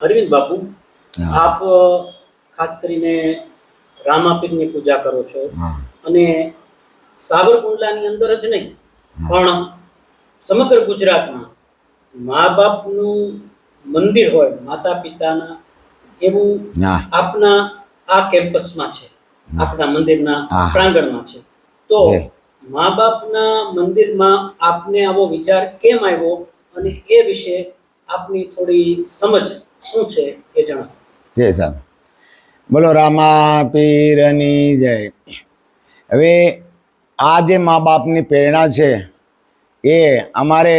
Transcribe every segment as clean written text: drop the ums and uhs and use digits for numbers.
અરવિંદ બાપુ, હા આપ ખાસ કરીને રામાપીરની પૂજા કરો છો હા અને સાવરકુંડલાની અંદર જ નહીં પણ સમગ્ર ગુજરાતમાં મા બાપનું મંદિર હોય, માતા પિતાના, એવું હા આપના આ કેમ્પસમાં છે, આપના મંદિરના હા પ્રાંગણમાં છે. તો જય મા બાપના મંદિરમાં આપને આવો વિચાર કેમ આવ્યો અને એ વિશે આપની થોડી સમજ શું છે એ જણાવો. જય સાહેબ, બોલો રામા પીરની જય. હવે આ જે મા બાપની પ્રેરણા છે એ અમારે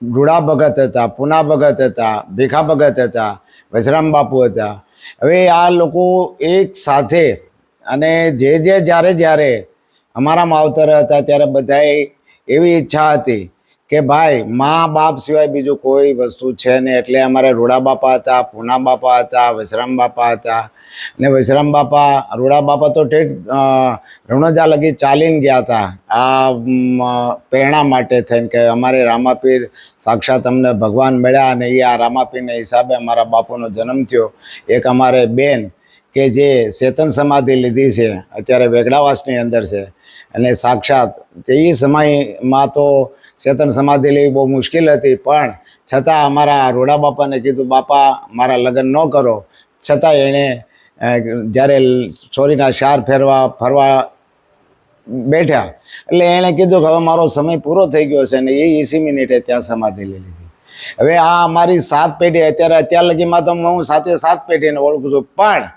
રૂડા ભગત હતા, પૂના ભગત હતા, ભીખા ભગત હતા, વજરામ બાપુ હતા. હવે આ લોકો એક સાથે અને જે જ્યારે અમારા માવતર હતા ત્યારે બધાએ એવી ઈચ્છા હતી કે ભાઈ મા બાપ સિવાય બીજું કોઈ વસ્તુ છે નહીં. એટલે અમારે રૂડા બાપા હતા, પૂના બાપા હતા, વજરામ બાપા હતા. ને વજરામ બાપા, રૂડા બાપા તો ઠેઠ રણોજા લગી ચાલીને ગયા હતા આ પ્રેરણા માટે થઈને કે અમારે રામાપીર સાક્ષાત અમને ભગવાન મળ્યા અને એ આ રામાપીરના હિસાબે અમારા બાપુનો જન્મ થયો. એક અમારે બેન કે જે ચેતન સમાધિ લીધી છે, અત્યારે વેગડાવાસની અંદર છે, અને સાક્ષાત તે એ સમયમાં તો ચેતન સમાધિ લેવી બહુ મુશ્કેલ હતી, પણ છતાં અમારા રોડા બાપાને કીધું બાપા મારા લગ્ન ન કરો. છતાં એણે જ્યારે છોરીના શાર ફરવા બેઠા એટલે એણે કીધું કે હવે મારો સમય પૂરો થઈ ગયો છે, અને એ 20 મિનિટે ત્યાં સમાધિ લઈ લીધી. હવે આ અમારી 7 પેઢી, અત્યાર લગીમાં તો હું 7 પેઢીને ઓળખું છું. પણ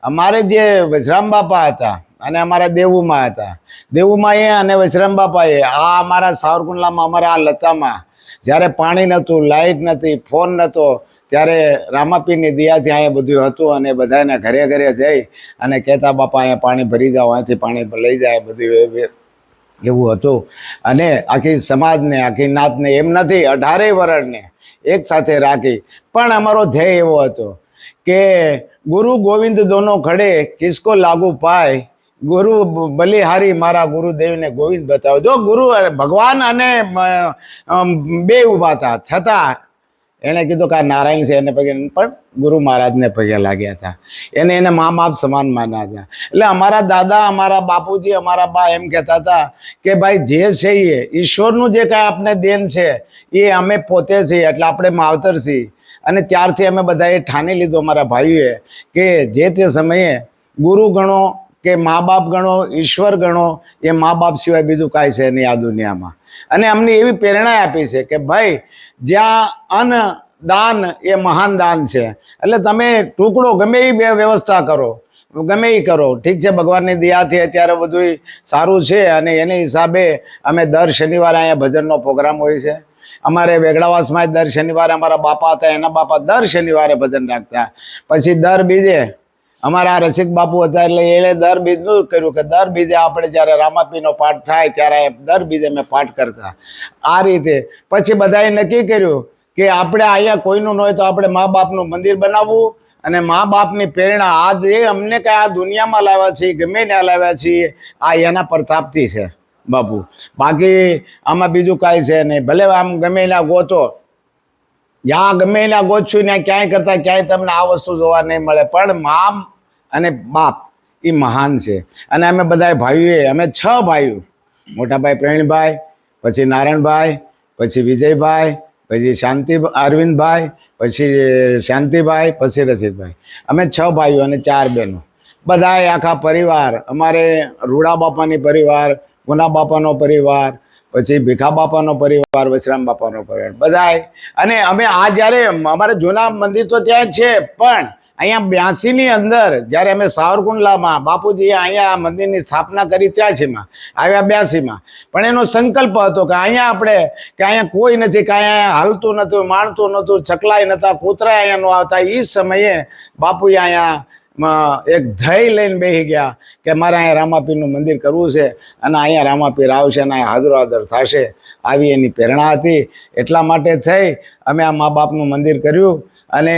અમારે જે વજરામ બાપા હતા અને અમારા દેવુમાં હતા, દેવુમાં એ અને વજરામ બાપાએ આ અમારા સાવરકુંડલામાં, અમારા આ લતામાં જ્યારે પાણી નહોતું, લાઇટ નથી, ફોન નહોતો, ત્યારે રામાપીરની દિયાથી અહીંયા બધું હતું. અને બધાને ઘરે ઘરે જઈ અને કહેતા બાપા અહીંયા પાણી ભરી જાઓ, અહીંથી પાણી લઈ જાય, બધું એવું હતું. અને આખી સમાજને, આખી નાતને એમ નથી 18 વર્ષને એક સાથે રાખી. પણ અમારો ધ્યેય એવો હતો કે ગુરુ ગોવિંદ દોનો ખડે કિસકો લાગુ પાય, ગુરુ બલિહારી મારા ગુરુદેવને ગોવિંદ બતાવો. જો ગુરુ ભગવાન અને બે ઊભા હતા, છતાં એણે કીધું કે આ નારાયણ છે એને પગે, પણ ગુરુ મહારાજને પગે લાગ્યા હતા. એને મા બાપ સમાન માન્યા હતા. એટલે અમારા દાદા, અમારા બાપુજી, અમારા બા એમ કહેતા હતા કે ભાઈ જે છે એ ઈશ્વરનું જે કાંઈ આપણે દેન છે એ અમે પોતે છીએ, એટલે આપણે માવતર છીએ. અને ત્યારથી અમે બધાએ ઠાની લીધું, અમારા ભાઈઓએ, કે જે તે સમયે ગુરુ ગણો કે મા બાપ ગણો, ઈશ્વર ગણો, એ મા બાપ સિવાય બીજું કાંઈ છે નહીં આ દુનિયામાં. અને અમને એવી પ્રેરણા આપી છે કે ભાઈ જ્યાં અન્ન દાન એ મહાન દાન છે. એટલે તમે ટુકડો ગમે એ વ્યવસ્થા કરો, ગમે એ કરો, ઠીક છે, ભગવાનની દયાથી અત્યારે બધું સારું છે. અને એને હિસાબે અમે દર શનિવારે અહીંયા ભજનનો પ્રોગ્રામ હોય છે. અમારે વેગડાવાસમાં દર શનિવારે અમારા બાપા હતા, એના બાપા દર શનિવારે ભજન રાખતા. પછી દર બીજે અમારા રસિક બાપુ હતા, એટલે એણે દર બીજનું કર્યું કે દર બીજે આપણે જ્યારે રામાપીરનો પાઠ થાય ત્યારે દર બીજે મેં પાઠ કરતા. આ રીતે પછી બધાએ નક્કી કર્યું કે આપણે અહીંયા કોઈનું ન હોય તો આપણે મા બાપનું મંદિર બનાવવું. અને મા બાપની પ્રેરણા આ જે અમને કાંઈ આ દુનિયામાં લાવ્યા છીએ, ગમે ત્યાં લાવ્યા છીએ, આ એના પ્રતાપથી છે બાપુ. બાકી આમાં બીજું કાંઈ છે નહીં. ભલે આમ ગમે એના ગોતો, જ્યાં ગમે એના ગોતશું ત્યાં ક્યાંય કરતાં ક્યાંય તમને આ વસ્તુ જોવા નહીં મળે. પણ મા અને બાપ એ મહાન છે. અને અમે બધા ભાઈઓએ, અમે 6 ભાઈઓ, મોટા ભાઈ પ્રવીણભાઈ, પછી નારાયણભાઈ, પછી વિજયભાઈ, પછી અરવિંદભાઈ, પછી શાંતિભાઈ, પછી રસિકભાઈ, અમે 6 ભાઈઓ અને 4 બહેનો. બધાએ આખા પરિવાર, અમારે રૂડા બાપાની પરિવાર, ગુના બાપાનો પરિવાર, પછી ભીખા બાપાનો પરિવાર, વજરામ બાપાનો પરિવાર, બધાએ. અને અમે આ જ્યારે અમારે જૂના મંદિર તો ત્યાં છે, પણ અહીંયા 82ની અંદર જ્યારે અમે સાવરકુંડલામાં બાપુજીએ અહીંયા મંદિરની સ્થાપના કરી 83માં, આવ્યા 82માં. પણ એનો સંકલ્પ હતો કે અહીંયા આપણે, કે અહીંયા કોઈ નથી, કે અહીંયા હાલતું નહોતું, માણતું નહોતું, ચકલાય નહોતા, કૂતરાય અહીંયા ન આવતા. એ સમયે બાપુએ અહીંયા એક ધ્યેય લઈને બેસી ગયા કે મારે અહીંયા રામાપીરનું મંદિર કરવું છે, અને અહીંયા રામાપીર આવશે અને અહીંયા હાજરો હાજર થશે. આવી એની પ્રેરણા હતી. એટલા માટે થઈ અમે આ મા બાપનું મંદિર કર્યું. અને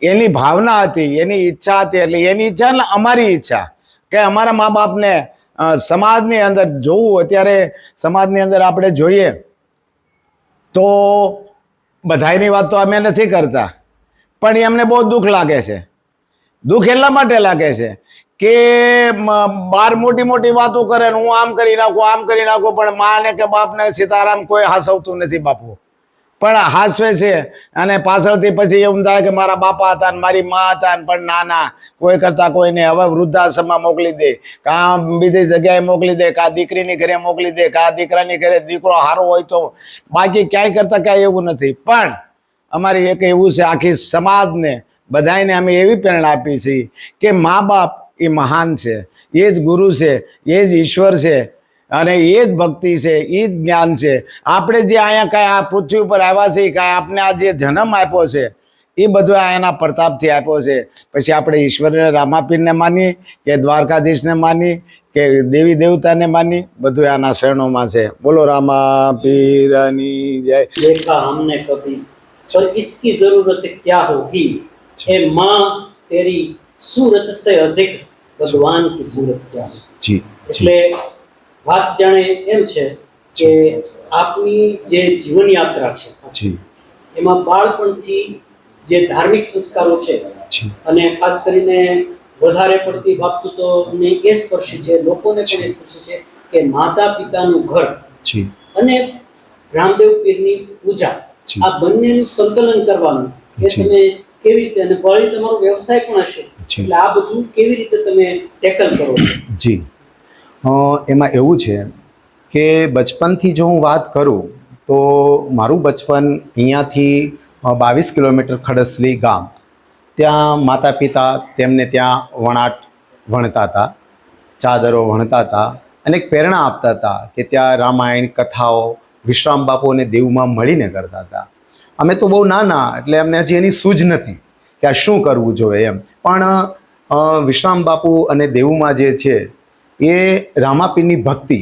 એની ભાવના હતી, એની ઈચ્છા હતી. એટલે એની ઈચ્છા ને અમારી ઈચ્છા કે અમારા મા બાપને સમાજની અંદર જોવું. અત્યારે સમાજની અંદર આપણે જોઈએ તો બધાની વાત તો અમે નથી કરતા, પણ એમને બહુ દુઃખ લાગે છે. દુઃખ એટલા માટે લાગે છે કે બાર મોટી મોટી વાતો કરે ને હું આમ કરી નાખું પણ માને કે બાપને સીતારામ કોઈ હાસવતું નથી બાપુ. પણ હાસવે છે અને પાછળથી પછી એવું થાય કે મારા બાપા હતા ને મારી મા હતા ને પણ ના કોઈ કરતા કોઈને હવે વૃદ્ધાશ્રમમાં મોકલી દે, કાં બીજી જગ્યાએ મોકલી દે, કાં દીકરીની ઘરે મોકલી દે, કાં દીકરાની ઘરે દીકરો સારો હોય તો, બાકી ક્યાંય કરતા ક્યાંય એવું નથી. પણ અમારી એક એવું છે, આખી સમાજને બધાને અમે એવી પ્રેરણા આપી છે કે મા બાપ એ મહાન છે, એ જ ગુરુ છે, એ જ ઈશ્વર છે અને એ જ ભક્તિ છે, એ જ જ્ઞાન છે. આપણે જે અહીંયા કાંઈ આ પૃથ્વી ઉપર આવ્યા છે, કાંઈ આપણે આ જે જન્મ આપ્યો છે એ બધું એના પ્રતાપથી આપ્યો છે. પછી આપણે ઈશ્વરને રામાપીરને માની કે દ્વારકાધીશને માની કે દેવી દેવતાને માની, બધું આના શરણોમાં છે. બોલો રામાપીરની જય. देखा हमने कभी पर इसकी जरूरत क्या होगी, ए माँ तेरी सूरत से अधिक भगवान की सूरत क्या है. જી એટલે વાત જાણે એમ છે કે આપની જે જીવન યાત્રા છે જી એમાં બાળપણથી જે ધાર્મિક સંસ્કારો છે જી અને ખાસ કરીને વધારે પડતી બાબતો તો અમને એ સ્પર્શી છે, લોકોને પણ એ સ્પર્શી છે કે માતા પિતાનું ઘર જી અને રામદેવ પીરની પૂજા, જી. આ બંનેનું સંકલન કરવાનું એ જી. તમે કેવી રીતે, અને વળી તમારો વ્યવસાય પણ હશે, જી. એટલે આ બધું કેવી રીતે તમે ટેકલ કરો છો? જી એમાં એવું છે કે બચપનથી જો હું વાત કરું તો મારું બચપન અહીંયાથી 22 કિલોમીટર ખડસલી ગામ, ત્યાં માતા પિતા તેમને ત્યાં વણાટ વણતા હતા, ચાદરો વણતા હતા અને એક પ્રેરણા આપતા હતા કે ત્યાં રામાયણ કથાઓ વિશ્રામ બાપુ અને દેવમાં મળીને કરતા હતા. અમે તો બહુ નાના એટલે અમને હજી એની સૂઝ નથી કે આ શું કરવું જોઈએ એમ. પણ વિશ્રામ બાપુ અને દેવુમાં જે છે એ રામાપીરની ભક્તિ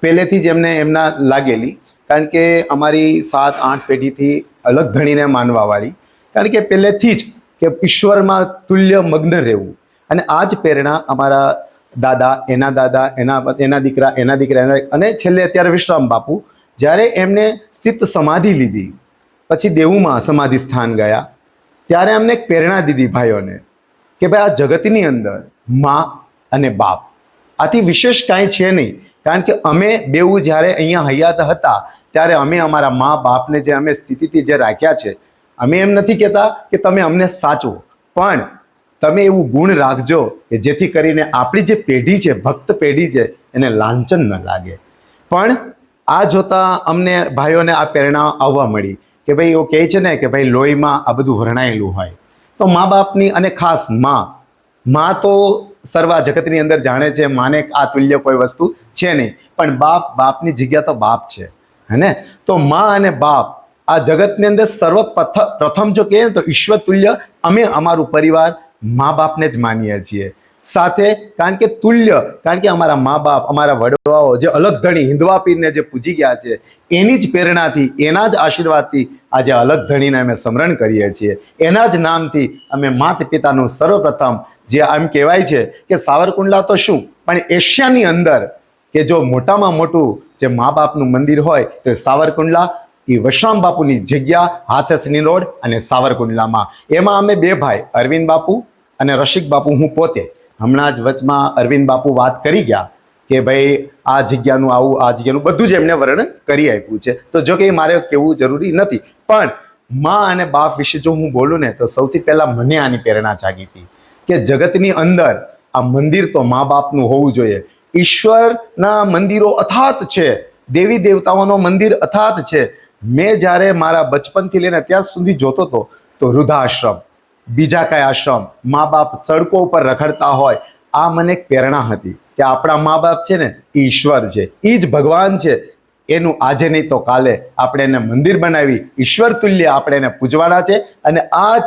પહેલેથી જ એમના લાગેલી, કારણ કે અમારી 7-8 પેઢીથી અલગ ધણીને માનવાવાળી, કારણ કે પહેલેથી જ કે ઈશ્વરમાં તુલ્ય મગ્ન રહેવું. અને આ જ પ્રેરણા અમારા દાદા, એના દીકરા અને છેલ્લે અત્યારે વિશ્રામ બાપુ, જ્યારે એમને સ્થિત સમાધિ લીધી પછી દેવુમાં સમાધિ સ્થાન ગયા, ત્યારે અમને એક પ્રેરણા દીધી ભાઈઓને કે ભાઈ આ જગતની અંદર મા અને બાપ આથી વિશેષ કાંઈ છે નહીં. કારણ કે અમે બેઉ જ્યારે અહીંયા હયાત હતા ત્યારે અમે અમારા મા બાપને જે અમે સ્થિતિથી જે રાખ્યા છે, અમે એમ નથી કહેતા કે તમે અમને સાચવો, પણ તમે એવું ગુણ રાખજો કે જેથી કરીને આપણી જે પેઢી છે, ભક્ત પેઢી છે, એને લાંછન ન લાગે. પણ આ જોતાં અમને ભાઈઓને આ પ્રેરણા આવવા મળી કે ભાઈ એવું કહે છે ને કે ભાઈ લોહીમાં આ બધું વર્ણાયેલું હોય, તો મા બાપની અને ખાસ મા તો સર્વા જગતની અંદર જાણે છે, માને આ તુલ્ય કોઈ વસ્તુ છે નહીં, પણ બાપની જગ્યા તો બાપ છે, હે ને. તો મા અને બાપ આ જગતની અંદર પ્રથમ જો કહીએ તો ઈશ્વર તુલ્ય અમે અમારું પરિવાર મા બાપને જ માનીએ છીએ. સાથે કારણ કે તુલ્ય, કારણ કે અમારા મા બાપ, અમારા વડવાઓ જે અલગ ધણી હિન્દવા પીરને જે પૂજી ગયા છે, એની જ પ્રેરણાથી, એના જ આશીર્વાદથી આજે અલગ ધણીને અમે સ્મરણ કરીએ છીએ. એના જ નામથી અમે માતા પિતાનું સર્વપ્રથમ, જે આમ કહેવાય છે કે સાવરકુંડલા તો શું પણ એશિયાની અંદર કે જો મોટામાં મોટું જે મા બાપનું મંદિર હોય તો સાવરકુંડલા, એ વિશ્રામ બાપુની જગ્યા હાથસની રોડ અને સાવરકુંડલામાં. એમાં અમે બે ભાઈ, અરવિંદ બાપુ અને રસિક બાપુ, હું પોતે. હમણાં જ વચમાં અરવિંદ બાપુ વાત કરી ગયા કે ભાઈ આ જગ્યાનું આવું, આ જગ્યાનું બધું જ એમને વર્ણન કરી આપ્યું છે. તો જો કે મારે કહેવું જરૂરી નથી, પણ મા અને બાપ વિશે જો હું બોલું ને તો સૌથી પહેલાં મને આની પ્રેરણા જાગી હતી કે જગતની અંદર આ મંદિર તો મા બાપનું હોવું જોઈએ. ઈશ્વરના મંદિરો અથાત છે, દેવી દેવતાઓનો મંદિર અથાત છે. મેં જ્યારે મારા બચપનથી લઈને ત્યાં સુધી જોતો હતો તો વૃદ્ધાશ્રમ, બીજા કયા આશ્રમ, મા બાપ સડકો ઉપર રખડતા હોય, આ મને એક પ્રેરણા હતી કે આપણા મા બાપ છે ને એ ઈશ્વર છે, એ જ ભગવાન છે. એનું આજે નહીં તો કાલે આપણે એને મંદિર બનાવી ઈશ્વર તુલ્ય આપણે એને પૂજવાના છે. અને આ જ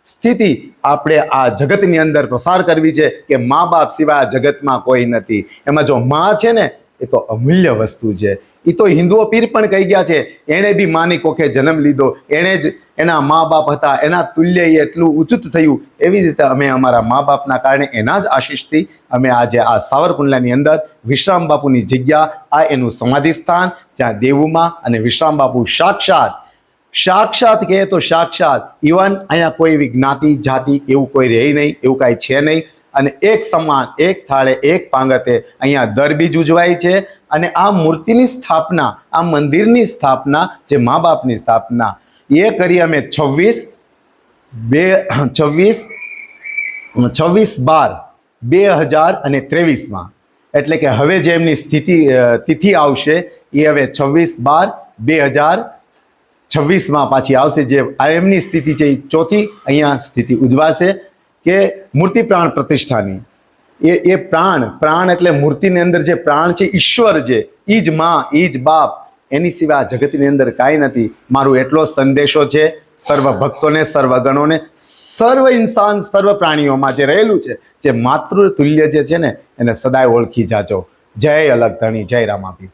સ્થિતિ આપણે આ જગતની અંદર પ્રસાર કરવી છે કે મા બાપ સિવાય આ જગતમાં કોઈ નથી. એમાં જો મા છે ને એ તો અમૂલ્ય વસ્તુ છે. એ તો હિન્દુઓ પીર પણ કહી ગયા છે, એણે બી માની કોખે જન્મ લીધો, એણે જ એના મા બાપ હતા, એના તુલ્ય એ એટલું ઉચિત થયું. એવી રીતે અમે અમારા મા બાપના કારણે એના જ આશીષથી અમે આજે આ સાવરકુંડલાની અંદર વિશ્રામ બાપુની જગ્યા, આ એનું સમાધિ સ્થાન, જ્યાં દેવુમાં અને વિશ્રામ બાપુ સાક્ષાત સાક્ષાત કહે તો સાક્ષાત. ઇવન અહીંયા કોઈ એવી જ્ઞાતિ જાતિ એવું કોઈ રહે નહીં, એવું કાંઈ છે નહીં. અને એક સમાન, એક થાળે, એક પાંગતે અહીંયા દર બીજ ઉજવાય છે. અને આ મૂર્તિની સ્થાપના, આ મંદિરની સ્થાપના, જે મા બાપની સ્થાપના, એ કરી અમે 26/12/2023માં. એટલે કે હવે જે એમની તિથિ આવશે એ હવે 26/12/2026માં પાછી આવશે. જે એમની સ્થિતિ છે એ ચોથી અહીંયા સ્થિતિ ઉજવાશે કે મૂર્તિ પ્રાણ પ્રતિષ્ઠાની. એ પ્રાણ એટલે મૂર્તિની અંદર જે પ્રાણ છે, ઈશ્વર છે, એ જ માં, એ જ બાપ, એની સિવાય આ જગતની અંદર કાંઈ નથી. મારો એટલો સંદેશો છે સર્વ ભક્તોને, સર્વ ગણોને, સર્વ ઇન્સાન, સર્વ પ્રાણીઓમાં જે રહેલું છે, જે માતૃ તુલ્ય જે છે ને, એને સદાય ઓળખી જાજો. જય અલગ ધણી, જય રામાપીર.